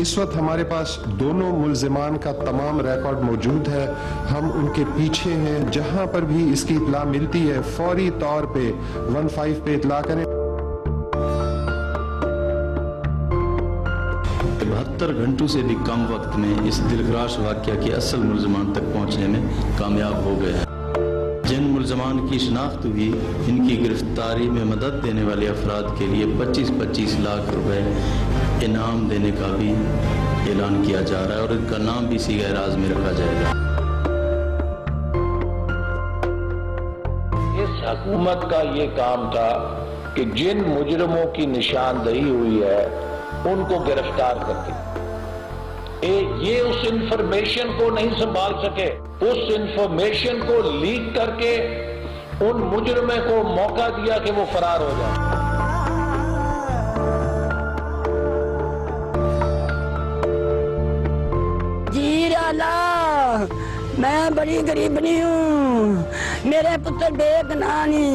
इस वक्त हमारे पास दोनों मुल्जिमान का तमाम रिकॉर्ड मौजूद है। हम उनके पीछे हैं। जहां पर भी इसकी इत्ला मिलती है फौरी तौर पे 15 पे इत्ला करें। 72 घंटों से भी कम वक्त में इस दिलखराश वाक़या के असल मुल्ज़मान तक पहुँचने में कामयाब हो गए हैं। जिन मुल्ज़मान की शिनाख्त हुई, इनकी गिरफ्तारी में मदद देने वाले अफराद के लिए 25-25 लाख रुपए इनाम देने का भी ऐलान किया जा रहा है और इनका नाम भी सीगा राज में रखा जाएगा। इस हुकूमत का ये काम था कि जिन मुजरिमों की निशानदही हुई है उनको गिरफ्तार करके ये उस इंफॉर्मेशन को नहीं संभाल सके, उस इंफॉर्मेशन को लीक करके उन मुजरिमों को मौका दिया कि वो फरार हो जाए। जी अल्लाह, मैं बड़ी गरीबनी हूँ, मेरे पुत्र बेगनानी।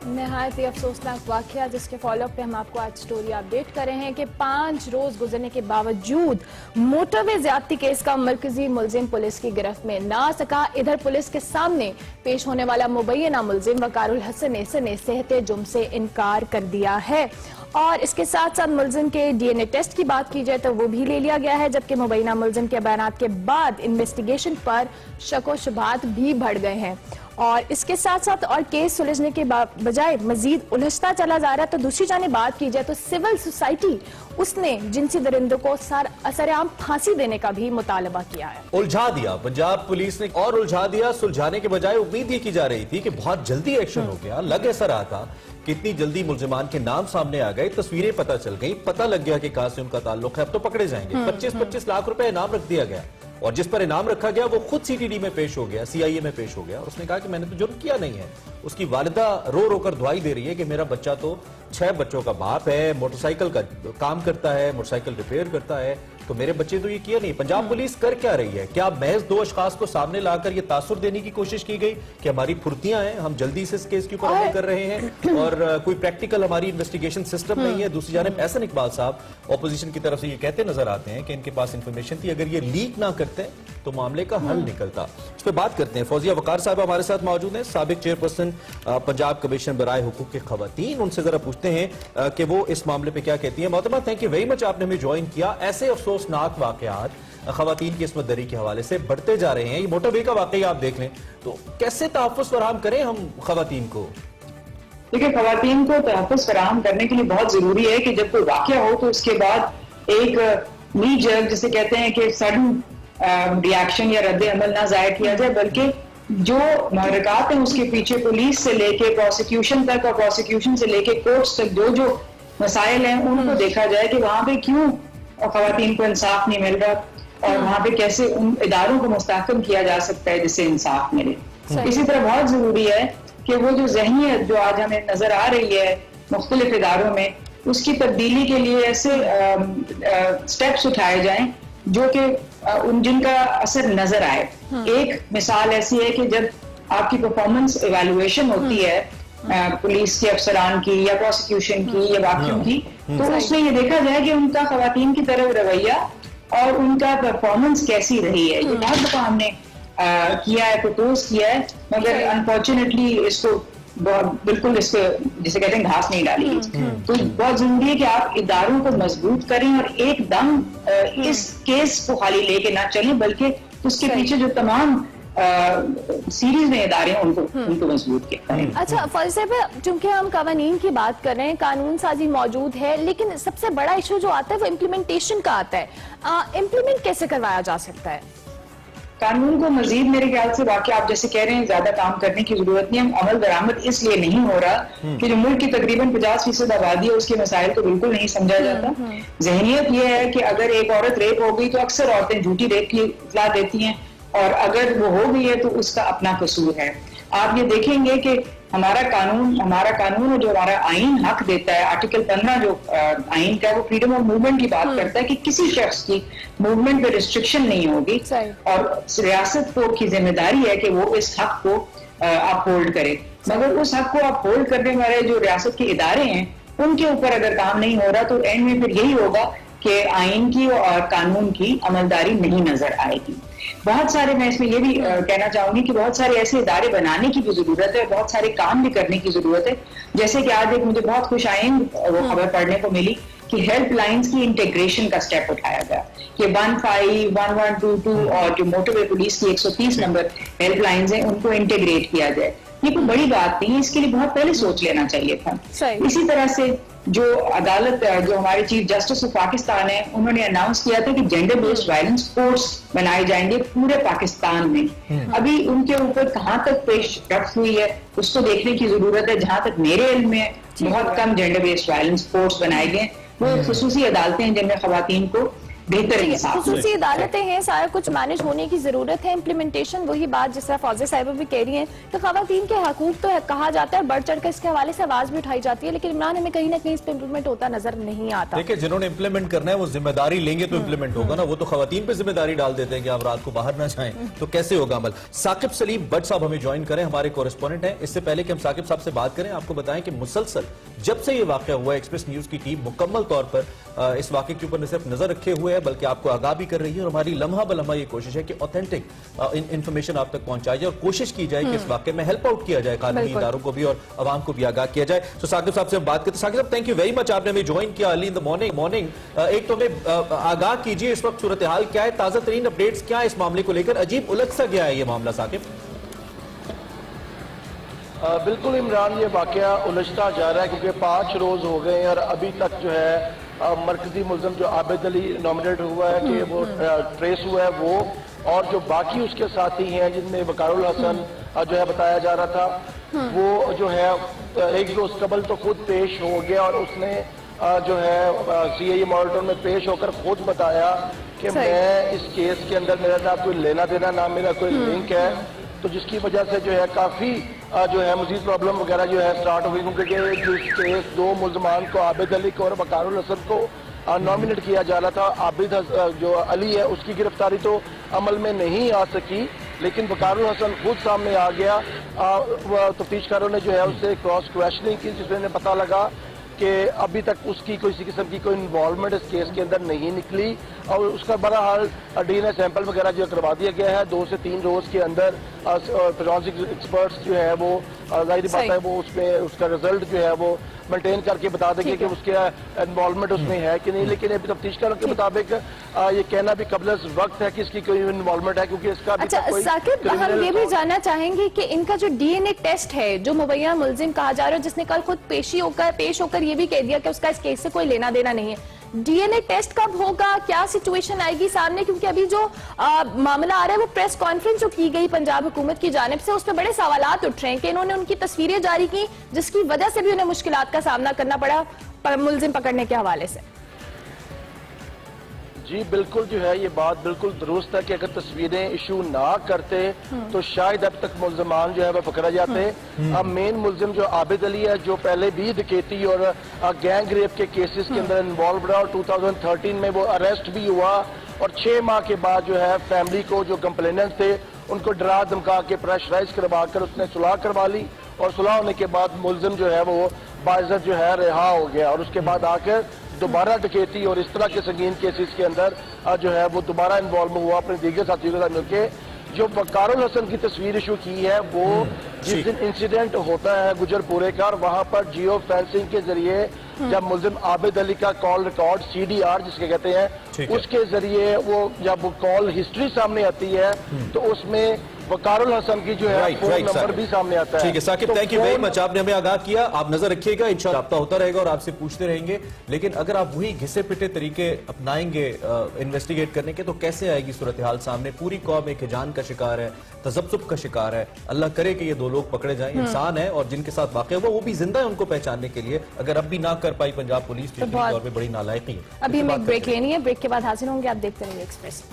नहायत ही अफसोसनाक वाकया जिसके फॉलोअप पे हम आपको आज स्टोरी अपडेट कर रहे हैं कि 5 रोज गुजरने के बावजूद मोटरवे ज्यादती केस का मरकजी मुलजिम पुलिस की गिरफ्त में ना आ सका। इधर पुलिस के सामने पेश होने वाला मुबैना मुलजिम वकारुल हसन ऐसे ने सेहते जुर्म से इनकार कर दिया है और इसके साथ साथ मुलजिम के डीएनए टेस्ट की बात की जाए तो वो भी ले लिया गया है, जबकि मुबैना मुलजिम के बयानात के बाद इन्वेस्टिगेशन पर शक व शुबहात भी बढ़ गए हैं और इसके साथ साथ और केस सुलझने के बजाय मजीद उलझता चला जा रहा है। तो दूसरी जाने बात की जाए तो सिविल सोसाइटी उसने जिनसी दरिंदों को असरेआम फांसी देने का भी मुतालबा किया है। उलझा दिया पंजाब पुलिस ने और उलझा दिया। सुलझाने के बजाय उम्मीद ये की जा रही थी कि बहुत जल्दी एक्शन हो गया, लग ऐसा रहा था कि इतनी जल्दी मुल्जिमान के नाम सामने आ गए, तस्वीरें पता चल गई, पता लग गया कि कहां से उनका ताल्लुक है, अब तो पकड़े जाएंगे। 25-25 लाख रुपए इनाम रख दिया गया और जिस पर इनाम रखा गया वो खुद सीटीडी में पेश हो गया, सीआईए में पेश हो गया और उसने कहा कि मैंने तो जुर्म किया नहीं है। उसकी वालिदा रो रो कर दुआई दे रही है कि मेरा बच्चा तो 6 बच्चों का बाप है, मोटरसाइकिल का काम करता है, मोटरसाइकिल रिपेयर करता है, तो मेरे बच्चे तो ये किया नहीं। पंजाब पुलिस कर क्या रही है? क्या महज 2 अशखास को सामने लाकर ये तासुर देने की कोशिश की गई कि हमारी फुर्तियां हैं, हम जल्दी से इस केस के ऊपर अमल कर रहे हैं और कोई प्रैक्टिकल हमारी इन्वेस्टिगेशन सिस्टम नहीं है? दूसरी जानिब एहसन इकबाल साहब ऑपोजिशन की तरफ से ये कहते नजर आते हैं कि इनके पास इंफॉर्मेशन थी, अगर ये लीक ना करते तो मामले का हल निकलता। इस पर बात करते हैं। फौजिया वकार साहब हमारे साथ मौजूद हैं, साबिक चेयरपर्सन पंजाब कमीशन बराए हुकूक के खवातीन। उनसे जरा पूछते हैं कि वो इस मामले पे क्या कहती है। मोहतरमा, थैंक यू वेरी मच, आपने हमें ज्वाइन किया। ऐसे अफसोसनाक वाकयात खवातीन की इस्मत दरी के हवाले से बढ़ते जा रहे हैं। ये मोटरवे का वाकया आप देख लें तो कैसे तहफ़्फ़ुज़ फराहम करें हम खवातीन को? देखिए, खवातीन को तहफ़्फ़ुज़ फराहम करने के लिए बहुत जरूरी है कि जब कोई वाकया हो तो उसके बाद एक नी जर्क जिसे कहते हैं कि सडन रिएक्शन या रद्द अमल ना जाहिर किया जाए, बल्कि जो महरकात हैं उसके पीछे पुलिस से लेके प्रोसिक्यूशन तक और प्रोसिक्यूशन से लेके कोर्ट्स तक जो मसाइल हैं उनको देखा जाए कि वहां पे क्यों खवातीन को इंसाफ नहीं मिल रहा और वहां पे कैसे उन इदारों को मुस्तहकम किया जा सकता है जिससे इंसाफ मिले। इसी तरह बहुत जरूरी है कि वो जो ज़हनियत जो आज हमें नजर आ रही है मुख्तलिफ इदारों में, उसकी तब्दीली के लिए ऐसे स्टेप्स उठाए जाएं जो कि जिनका असर नजर आए। एक मिसाल ऐसी है कि जब आपकी परफॉर्मेंस इवैल्यूएशन होती है पुलिस के अफसरान की या प्रोसिक्यूशन की या बाकियों की, तो उसमें ये देखा जाए कि उनका खवातीन की तरफ रवैया और उनका परफॉर्मेंस कैसी रही है। ये बहुत दफा हमने किया है, प्रपोज किया है, मगर अनफॉर्चुनेटली इसको बिल्कुल इसको जिसे कहते हैं घास नहीं डाली। तो बहुत जरूरी है कि आप इदारों को मजबूत करें और एकदम इस केस को खाली लेके ना चलें, बल्कि उसके पीछे जो तमाम सीरीज में इदारे हैं उनको मजबूत करें। अच्छा फौजी साहब, चूंकि हम कानून की बात कर रहे हैं, कानून साजी मौजूद है, लेकिन सबसे बड़ा इशू जो आता है वो इम्प्लीमेंटेशन का आता है। इम्प्लीमेंट कैसे करवाया जा सकता है कानून को? मजीद मेरे ख्याल से वाकई आप जैसे कह रहे हैं ज्यादा काम करने की जरूरत नहीं है। अमल दरामद इसलिए नहीं हो रहा कि जो मुल्क की तकरीबन 50% आबादी है उसके मसाइल को बिल्कुल नहीं समझा जाता। जहनियत यह है कि अगर एक औरत रेप हो गई तो अक्सर औरतें झूठी रेप की इत्तला देती हैं और अगर वो हो गई है तो उसका अपना कसूर है। आप ये देखेंगे कि हमारा कानून और जो हमारा आइन हक देता है, आर्टिकल 15 जो आइन का, वो फ्रीडम ऑफ मूवमेंट की बात करता है कि किसी शख्स की मूवमेंट पे रिस्ट्रिक्शन नहीं होगी और रियासत को की जिम्मेदारी है कि वो इस हक को अपहोल्ड करे। मगर उस हक को अपहोल्ड करने वाले जो रियासत के इदारे हैं उनके ऊपर अगर काम नहीं हो रहा तो एंड में फिर यही होगा कि आइन की और कानून की अमलदारी नहीं नजर आएगी। बहुत सारे, मैं इसमें ये भी कहना चाहूंगी कि बहुत सारे ऐसे इदारे बनाने की भी जरूरत है, बहुत सारे काम भी करने की जरूरत है। जैसे कि आज एक मुझे बहुत खुशाइंद वो खबर पढ़ने को मिली कि हेल्पलाइंस की इंटीग्रेशन का स्टेप उठाया गया कि 15, 1122 और जो मोटरवे पुलिस की 130 नंबर हेल्पलाइंस हैं उनको इंटीग्रेट किया जाए। ये कोई बड़ी बात नहीं है, इसके लिए बहुत पहले सोच लेना चाहिए था। इसी तरह से जो अदालत, जो हमारे चीफ जस्टिस ऑफ पाकिस्तान है, उन्होंने अनाउंस किया था कि जेंडर बेस्ड वायलेंस कोर्ट्स बनाए जाएंगे पूरे पाकिस्तान में। अभी उनके ऊपर कहाँ तक पेशरफ्त हुई है उसको देखने की जरूरत है। जहां तक मेरे इल्म में बहुत कम जेंडर बेस्ड वायलेंस कोर्ट्स बनाए गए, वो खुसूसी अदालतें हैं जिनमें खवातीन को बेहतर इंसाफ। खुसूसी अदालतें हैं, सारा कुछ मैनेज होने की जरूरत है। इम्प्लीमेंटेशन वही बात जिस तरह फौजिया साहिबा भी कह रही हैं कि खवातीन के हकूक तो है, कहा जाता है, बढ़ चढ़कर इसके हवाले से आवाज भी उठाई जाती है, लेकिन इमरान हमें कहीं ना कहीं इस पर इम्प्लीमेंट होता नजर नहीं आता। देखिए, जिन्होंने इम्प्लीमेंट करना है वो जिम्मेदारी लेंगे तो इम्प्लीमेंट होगा ना। वो तो खवातीन पे जिम्मेदारी डाल देते हैं कि आप रात को बाहर ना जाएं, तो कैसे होगा अमल। साकिब सलीम भट्ट साहब हमें ज्वाइन करें, हमारे कोरेस्पोंडेंट हैं। इससे पहले कि हम साकिब साहब से बात करें, आपको बताएं कि मुसलसल जब से ये वाकया हुआ, एक्सप्रेस न्यूज की टीम मुकम्मल तौर पर इस वाकये के ऊपर न सिर्फ नजर रखे हुए है बल्कि आपको आगाह भी कर रही है, और हमारी लम्हा बलम्हा ये कोशिश है कि ऑथेंटिक इंफॉर्मेशन आप तक पहुंचाई जाए और कोशिश की जाए कि इस वाकये में हेल्प आउट किया जाए, कानूनी इदारों को भी और अवाम को भी आगाह किया जाए। तो साकिब साहब से हम बात करते हैं। साकिब साहब, थैंक यू वेरी मच, आपने हमें ज्वाइन किया अर्ली इन द मॉर्निंग। एक तो हमें आगाह कीजिए इस वक्त सूरत हाल क्या है, ताजा तरीन अपडेट्स क्या है इस मामले को लेकर, अजीब उलझ सा गया है ये मामला साकिब। बिल्कुल इमरान, ये वाकया उलझता जा रहा है क्योंकि 5 रोज हो गए और अभी तक जो है मरकजी मुल्ज़िम जो आबिद अली नॉमिनेट हुआ है कि वो ट्रेस हुआ है, वो और जो बाकी उसके साथी हैं जिनमें वकारुल हसन जो है बताया जा रहा था, वो जो है एक रोज कबल तो खुद पेश हो गया और उसने जो है CIE मॉडल टाउन में पेश होकर खुद बताया कि मैं इस केस के अंदर मेरा ना कोई लेना देना ना मेरा कोई लिंक है, तो जिसकी वजह से जो है काफी जो है मजीद प्रॉब्लम वगैरह जो है स्टार्ट हुई, क्योंकि जिस केस 2 मुल्जमान को आबिद अली को और वकारुल हसन को नॉमिनेट किया जा रहा था, आबिद जो अली है उसकी गिरफ्तारी तो अमल में नहीं आ सकी, लेकिन वकारुल हसन खुद सामने आ गया। तफ्तीशकारों ने जो है उससे क्रॉस क्वेश्चनिंग की जिसमें पता लगा कि अभी तक उसकी किसी किस्म की कोई इन्वॉल्वमेंट इस केस के अंदर नहीं निकली और उसका बहरहाल DNA सैंपल वगैरह जो करवा दिया गया है। 2 से 3 रोज के अंदर फोरेंसिक एक्सपर्ट्स जो है वो जाहिर बात है वो उसमें उसका रिजल्ट जो है वो मेंटेन करके बता देंगे कि उसके इन्वॉल्वमेंट उसमें है कि नहीं, लेकिन अभी तफ्तीशकारों के मुताबिक ये कहना भी कबल वक्त है कि इसकी कोई इन्वॉल्वमेंट है क्योंकि इसका अच्छा साकिब, हम ये भी जानना चाहेंगे कि इनका जो DNA टेस्ट है, जो मुबैना मुल्जिम कहा जा रहा है जिसने कल खुद पेश होकर ये भी कह दिया कि उसका इस केस से कोई लेना देना नहीं है, DNA टेस्ट कब होगा, क्या सिचुएशन आएगी सामने? क्योंकि अभी जो मामला आ रहा है वो प्रेस कॉन्फ्रेंस जो की गई पंजाब हुकूमत की जानिब से, उसमें बड़े सवालात उठ रहे हैं कि इन्होंने उनकी तस्वीरें जारी की जिसकी वजह से भी उन्हें मुश्किलात का सामना करना पड़ा मुल्जिम पकड़ने के हवाले से। जी बिल्कुल, जो है ये बात बिल्कुल दुरुस्त है कि अगर तस्वीरें इशू ना करते तो शायद अब तक मुल्जमान जो है वह पकड़ा जाते। अब मेन मुल्जिम जो आबिद अली है, जो पहले भी डकैती और गैंग रेप के केसेस के अंदर इन्वॉल्व रहा और 2013 में वो अरेस्ट भी हुआ और 6 माह के बाद जो है फैमिली को जो कंप्लेनेंट थे उनको डरा धमका के प्रेशराइज करवा कर उसने सुलह करवा ली और सुलह होने के बाद मुल्जिम जो है वो बाइज्जत जो है रिहा हो गया और उसके बाद आकर दोबारा डकैती और इस तरह के संगीन केसेस के अंदर जो है वो दोबारा इन्वॉल्व हुआ अपने दीगर साथियों के साथ मिलकर। जो वकारुल हसन की तस्वीर इशू की है वो जिस दिन इंसिडेंट होता है गुजरपुरे का, वहां पर जियो फेंसिंग के जरिए जब मुल्जिम आबिद अली का कॉल रिकॉर्ड CDR जिसके कहते हैं उसके जरिए वो जब वो कॉल हिस्ट्री सामने आती है तो उसमें वकारुल हसन की जो है फोन नंबर भी सामने आता है। ठीक है Sakib, thank you very much, आपने हमें आगाह किया। आप नजर रखिएगा, इंशाल्लाह राब्ता होता रहेगा और आपसे पूछते रहेंगे, लेकिन अगर आप वही घिसे पिटे तरीके अपनाएंगे इन्वेस्टिगेट करने के तो कैसे आएगी सूरत हाल सामने? पूरी कौम एक हिजान का शिकार है, तजब्जुब का शिकार है। अल्लाह करे कि ये 2 लोग पकड़े जाएं, इंसान है और जिनके साथ वाकया हुआ वो भी जिंदा है उनको पहचानने के लिए, अगर अब भी ना कर पाई पंजाब पुलिस तो तौर पर बड़ी नालायकी है। अभी हमें एक ब्रेक लेनी है, ब्रेक के बाद हाजिर होंगे, आप देखते रहिए एक्सप्रेस।